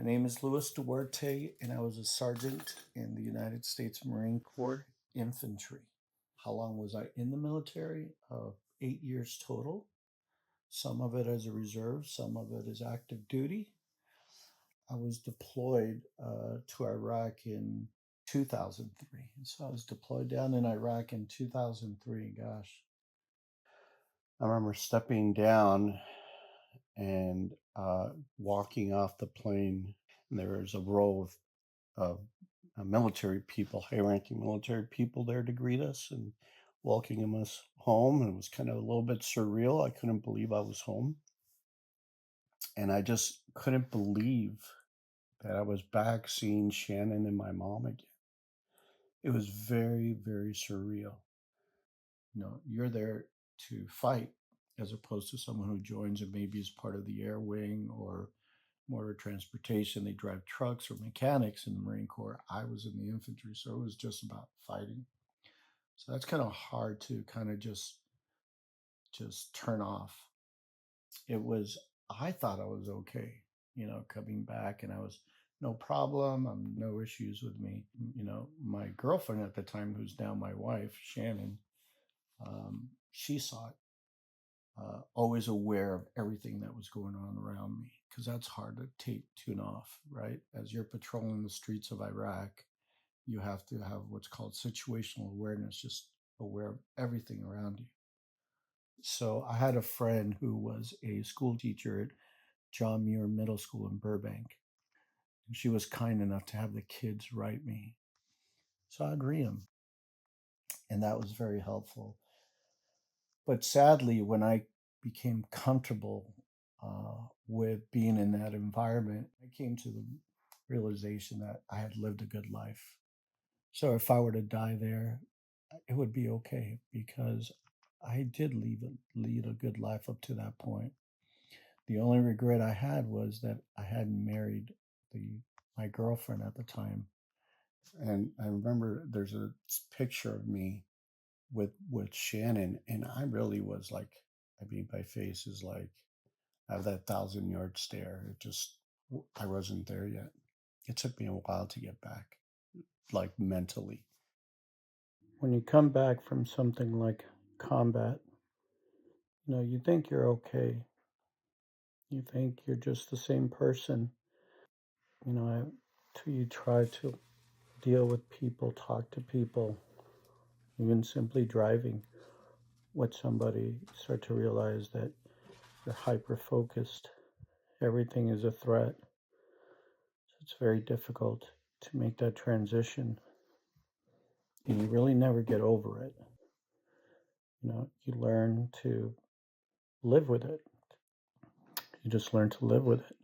name is Louis Duarte, and I was a sergeant in the United States Marine Corps Infantry. How long was I in the military? 8 years total. Some of it as a reserve, some of it as active duty. I was deployed to Iraq in 2003. So I was deployed down in Iraq in 2003. Gosh. I remember stepping down and walking off the plane, and there was a row of military people, high-ranking military people there to greet us and welcoming us home. And it was kind of a little bit surreal. I couldn't believe I was home. And I just couldn't believe that I was back seeing Shannon and my mom again. It was very, very surreal. You're there to fight as opposed to someone who joins and maybe is part of the air wing or motor transportation. They drive trucks or mechanics in the Marine Corps. I was in the infantry, so it was just about fighting. So that's kind of hard to kind of just turn off. I thought I was okay, coming back, and I was no problem. No issues with me. My girlfriend at the time, who's now my wife, Shannon, she saw it. Always aware of everything that was going on around me, because that's hard to tune off, right? As you're patrolling the streets of Iraq, you have to have what's called situational awareness, just aware of everything around you. So I had a friend who was a school teacher at John Muir Middle School in Burbank, and she was kind enough to have the kids write me. So I'd read them, and that was very helpful. But sadly, when I became comfortable with being in that environment, I came to the realization that I had lived a good life. So if I were to die there, it would be okay, because I did lead a good life up to that point. The only regret I had was that I hadn't married my girlfriend at the time. And I remember there's a picture of me with Shannon, and I really was like, my face is like, I have that 1,000-yard stare. I wasn't there yet. It took me a while to get back, like mentally. When you come back from something like combat, you think you're okay. You think you're just the same person. Until you try to deal with people, talk to people, even simply driving with somebody, start to realize that you're hyper-focused. Everything is a threat. So it's very difficult to make that transition. And you really never get over it. You learn to live with it. You just learn to live with it.